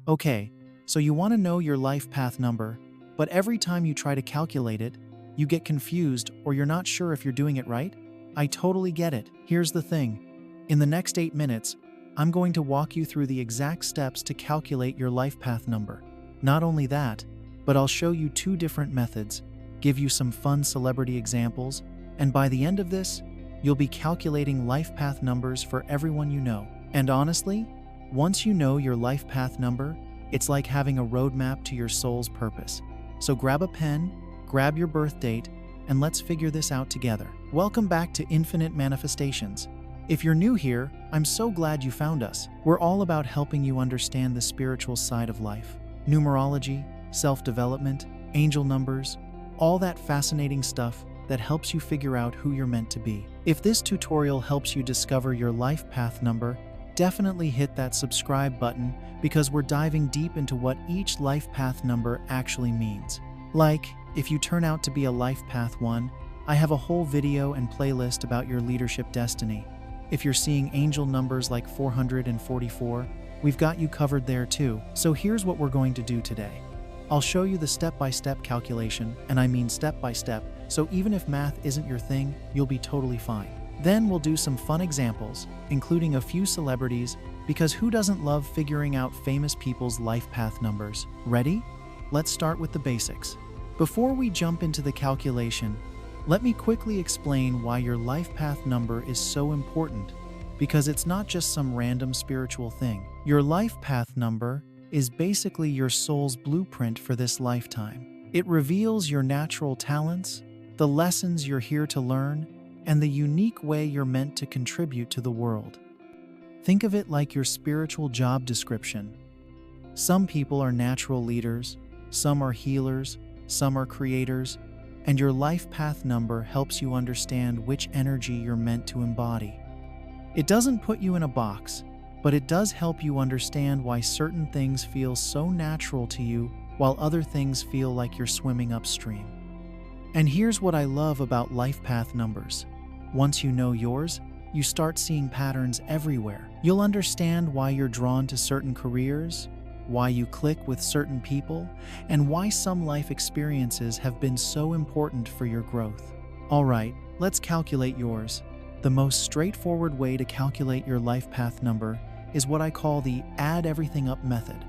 Okay, so you want to know your life path number, but every time you try to calculate it, you get confused or you're not sure if you're doing it right? I totally get it. Here's the thing. In the next 8 minutes, I'm going to walk you through the exact steps to calculate your life path number. Not only that, but I'll show you 2 different methods, give you some fun celebrity examples, and by the end of this, you'll be calculating life path numbers for everyone you know. And honestly, once you know your life path number, it's like having a roadmap to your soul's purpose. So grab a pen, grab your birth date, and let's figure this out together. Welcome back to Infinite Manifestations. If you're new here, I'm so glad you found us. We're all about helping you understand the spiritual side of life. Numerology, self-development, angel numbers, all that fascinating stuff that helps you figure out who you're meant to be. If this tutorial helps you discover your life path number, definitely hit that subscribe button because we're diving deep into what each life path number actually means. Like, if you turn out to be a life path 1, I have a whole video and playlist about your leadership destiny. If you're seeing angel numbers like 444, we've got you covered there too. So here's what we're going to do today. I'll show you the step-by-step calculation, and I mean step-by-step, so even if math isn't your thing, you'll be totally fine. Then we'll do some fun examples, including a few celebrities, because who doesn't love figuring out famous people's life path numbers? Ready? Let's start with the basics. Before we jump into the calculation, let me quickly explain why your life path number is so important, because it's not just some random spiritual thing. Your life path number is basically your soul's blueprint for this lifetime. It reveals your natural talents, the lessons you're here to learn, and the unique way you're meant to contribute to the world. Think of it like your spiritual job description. Some people are natural leaders, some are healers, some are creators, and your life path number helps you understand which energy you're meant to embody. It doesn't put you in a box, but it does help you understand why certain things feel so natural to you while other things feel like you're swimming upstream. And here's what I love about life path numbers. Once you know yours, you start seeing patterns everywhere. You'll understand why you're drawn to certain careers, why you click with certain people, and why some life experiences have been so important for your growth. All right, let's calculate yours. The most straightforward way to calculate your life path number is what I call the add everything up method.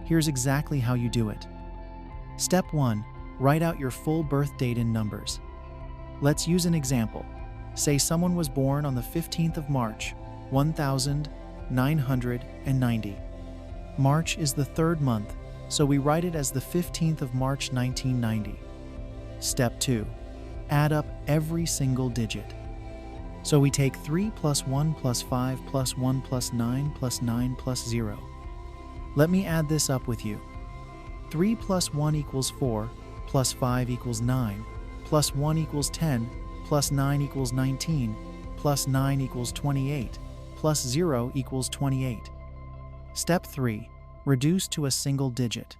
Here's exactly how you do it. Step 1, write out your full birth date in numbers. Let's use an example. Say someone was born on the 15th of March, 1990. March is the 3rd month, so we write it as the 15th of March 1990. Step 2, add up every single digit. So we take 3 plus 1 plus 5 plus 1 plus 9 plus 9 plus 0. Let me add this up with you. 3 plus 1 equals 4, plus 5 equals 9, plus 1 equals 10, plus 9 equals 19, plus 9 equals 28, plus 0 equals 28. Step 3, reduce to a single digit.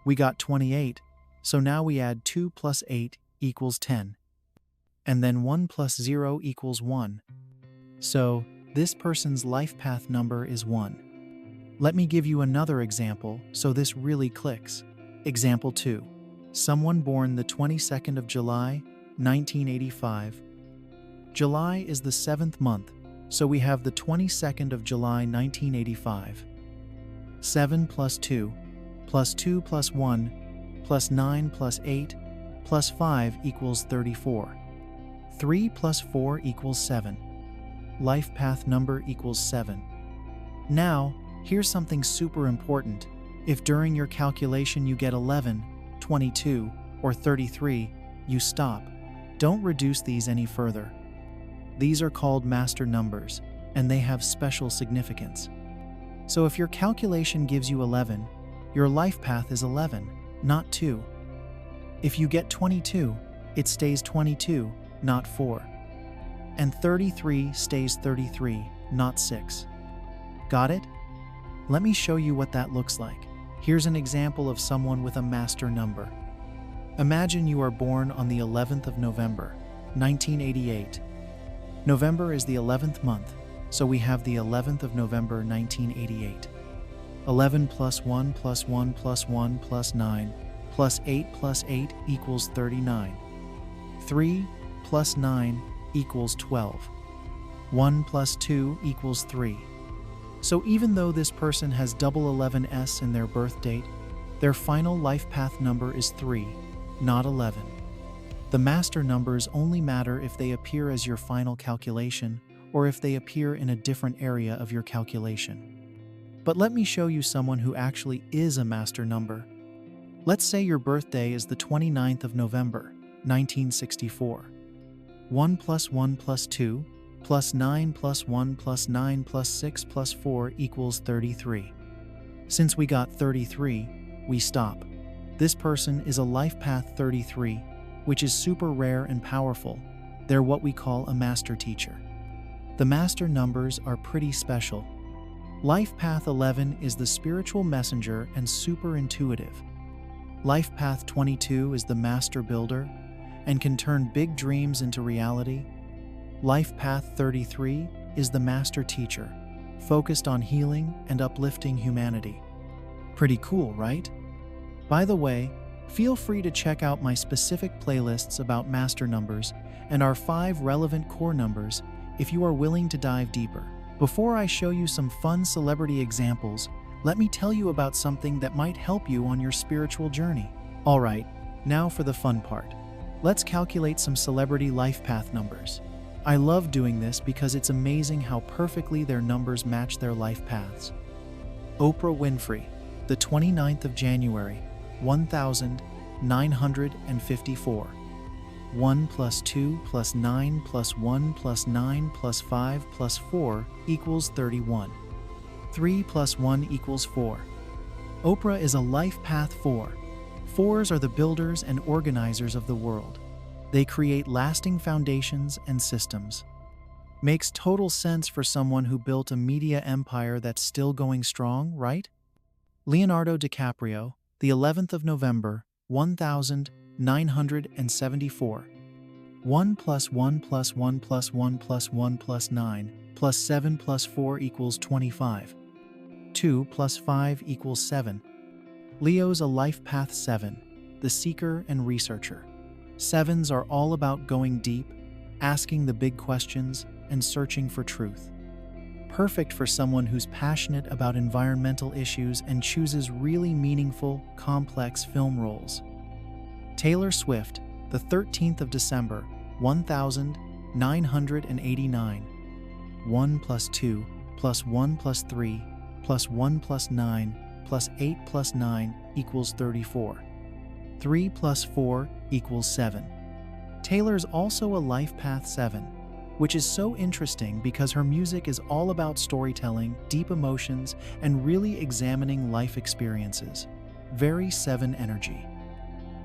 We got 28, so now we add 2 plus 8 equals 10. And then 1 plus 0 equals 1. So, this person's life path number is 1. Let me give you another example so this really clicks. Example 2. Someone born the 22nd of July, 1985. July is the 7th month, so we have the 22nd of July, 1985. 7 plus 2 plus 2 plus 1 plus 9 plus 8 plus 5 equals 34. 3 plus 4 equals 7. Life path number equals 7. Now, here's something super important. If during your calculation you get 11, 22, or 33, you stop. Don't reduce these any further. These are called master numbers, and they have special significance. So if your calculation gives you 11, your life path is 11, not 2. If you get 22, it stays 22, not 4. And 33 stays 33, not 6. Got it? Let me show you what that looks like. Here's an example of someone with a master number. Imagine you are born on the 11th of November, 1988. November is the 11th month, so we have the 11th of November, 1988. 11 plus 1 plus 1 plus 1 plus 9 plus 8 plus 8 equals 39. 3 plus 9 equals 12. 1 plus 2 equals 3. So even though this person has double 11s in their birth date, their final life path number is 3, not 11. The master numbers only matter if they appear as your final calculation or if they appear in a different area of your calculation. But let me show you someone who actually is a master number. Let's say your birthday is the 29th of November, 1964. 1 plus 1 plus 2 plus 9 plus 1 plus 9 plus 6 plus 4 equals 33. Since we got 33, we stop. This person is a life path 33, which is super rare and powerful. They're what we call a master teacher. The master numbers are pretty special. Life path 11 is the spiritual messenger and super intuitive. Life path 22 is the master builder and can turn big dreams into reality. Life path 33 is the master teacher, focused on healing and uplifting humanity. Pretty cool, right? By the way, feel free to check out my specific playlists about master numbers and our 5 relevant core numbers if you are willing to dive deeper. Before I show you some fun celebrity examples, let me tell you about something that might help you on your spiritual journey. Alright, now for the fun part. Let's calculate some celebrity life path numbers. I love doing this because it's amazing how perfectly their numbers match their life paths. Oprah Winfrey, the 29th of January, 1954. 1 plus 2 plus 9 plus 1 plus 9 plus 5 plus 4 equals 31. 3 plus 1 equals 4. Oprah is a life path 4. 4s are the builders and organizers of the world. They create lasting foundations and systems. Makes total sense for someone who built a media empire that's still going strong, right? Leonardo DiCaprio, the 11th of November, 1974. 1 plus 1 plus 1 plus 1 plus 1 plus 9 plus 7 plus 4 equals 25. 2 plus 5 equals 7. Leo's a life path 7, the seeker and researcher. 7s are all about going deep, asking the big questions, and searching for truth. Perfect for someone who's passionate about environmental issues and chooses really meaningful, complex film roles. Taylor Swift, the 13th of December, 1989. 1 plus 2 plus 1 plus 3 plus 1 plus 9 plus 8 plus 9 equals 34. 3 plus 4 equals 7. Taylor's also a life path 7, which is so interesting because her music is all about storytelling, deep emotions, and really examining life experiences. Very 7 energy.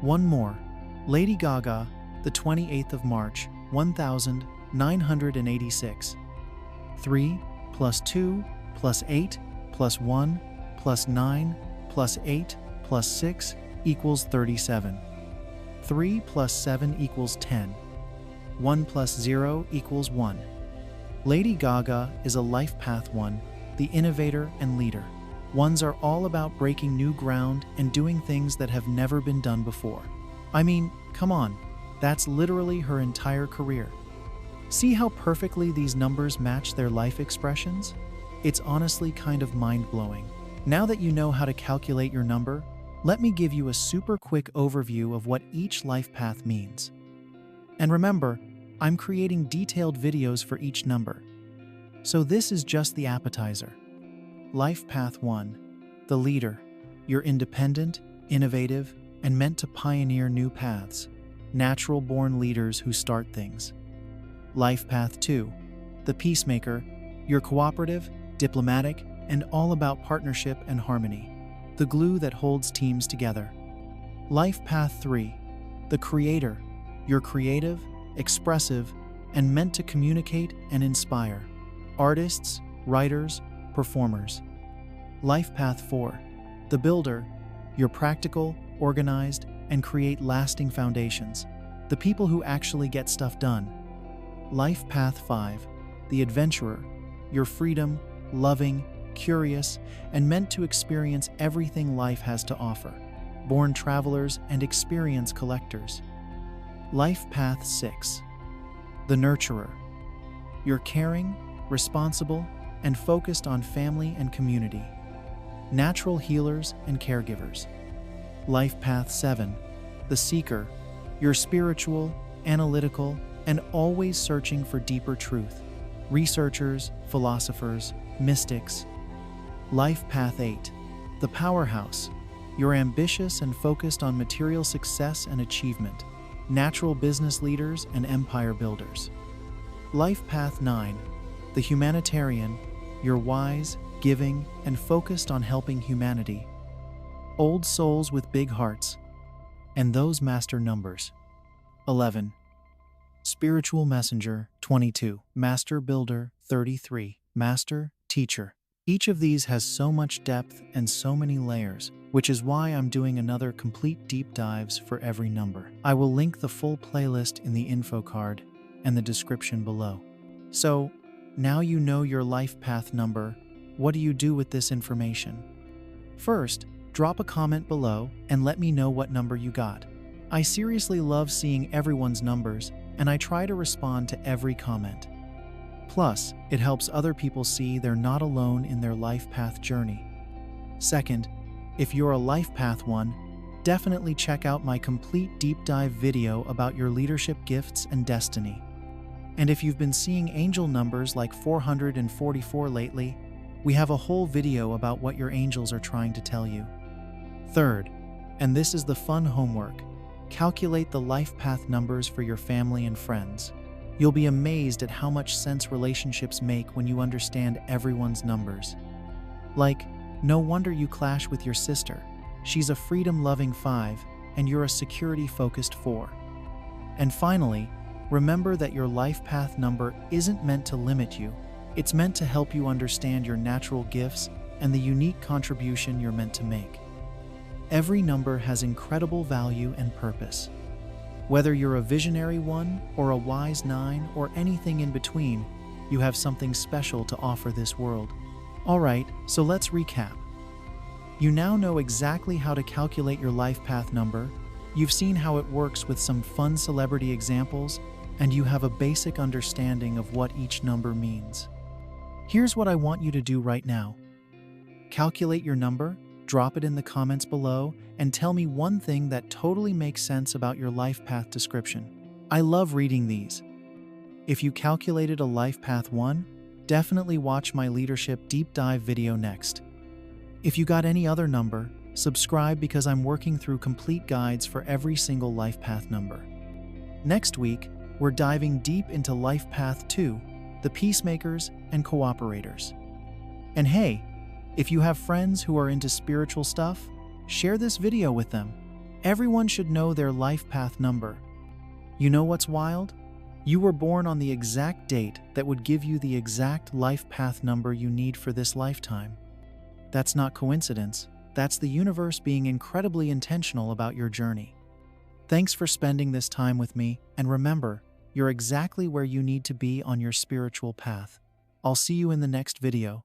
One more. Lady Gaga, the 28th of March, 1986. 3 plus 2 plus 8 plus 1 plus 9 plus 8 plus 6 equals 37. 3 plus 7 equals 10. 1 plus 0 equals 1. Lady Gaga is a life path 1, the innovator and leader. 1s are all about breaking new ground and doing things that have never been done before. I mean, come on, that's literally her entire career. See how perfectly these numbers match their life expressions? It's honestly kind of mind-blowing. Now that you know how to calculate your number, let me give you a super quick overview of what each life path means. And remember, I'm creating detailed videos for each number. So this is just the appetizer. Life path 1, the leader. You're independent, innovative, and meant to pioneer new paths. Natural-born leaders who start things. Life path 2, the peacemaker. You're cooperative, diplomatic, and all about partnership and harmony. The glue that holds teams together. Life path 3, the creator. You're creative, expressive, and meant to communicate and inspire. Artists, writers, performers. Life path 4, the builder. You're practical, organized, and create lasting foundations. The people who actually get stuff done. Life path 5, the adventurer. You're freedom, loving, curious, and meant to experience everything life has to offer. Born travelers and experience collectors. Life Path 6. The Nurturer. You're caring, responsible, and focused on family and community. Natural healers and caregivers. Life Path 7. The Seeker. You're spiritual, analytical, and always searching for deeper truth. Researchers, philosophers, mystics. Life Path 8. The Powerhouse. You're ambitious and focused on material success and achievement. Natural business leaders and empire builders. Life Path 9. The Humanitarian. You're wise, giving, and focused on helping humanity. Old souls with big hearts. And those master numbers. 11. Spiritual Messenger 22. Master Builder 33. Master Teacher. Each of these has so much depth and so many layers, which is why I'm doing another complete deep dives for every number. I will link the full playlist in the info card and the description below. So, now you know your life path number. What do you do with this information? First, drop a comment below and let me know what number you got. I seriously love seeing everyone's numbers, and I try to respond to every comment. Plus, it helps other people see they're not alone in their life path journey. Second, if you're a life path 1, definitely check out my complete deep dive video about your leadership gifts and destiny. And if you've been seeing angel numbers like 444 lately, we have a whole video about what your angels are trying to tell you. Third, and this is the fun homework, calculate the life path numbers for your family and friends. You'll be amazed at how much sense relationships make when you understand everyone's numbers. Like, no wonder you clash with your sister. She's a freedom-loving 5, and you're a security-focused 4. And finally, remember that your life path number isn't meant to limit you. It's meant to help you understand your natural gifts and the unique contribution you're meant to make. Every number has incredible value and purpose. Whether you're a visionary 1 or a wise 9 or anything in between, you have something special to offer this world. Alright, so let's recap. You now know exactly how to calculate your life path number, you've seen how it works with some fun celebrity examples, and you have a basic understanding of what each number means. Here's what I want you to do right now. Calculate your number, drop it in the comments below, and tell me one thing that totally makes sense about your life path description. I love reading these. If you calculated a life path 1, definitely watch my leadership deep dive video next. If you got any other number, subscribe because I'm working through complete guides for every single life path number. Next week, we're diving deep into life path 2, the peacemakers and cooperators. And hey, if you have friends who are into spiritual stuff, share this video with them. Everyone should know their life path number. You know what's wild? You were born on the exact date that would give you the exact life path number you need for this lifetime. That's not coincidence. That's the universe being incredibly intentional about your journey. Thanks for spending this time with me, and remember, you're exactly where you need to be on your spiritual path. I'll see you in the next video.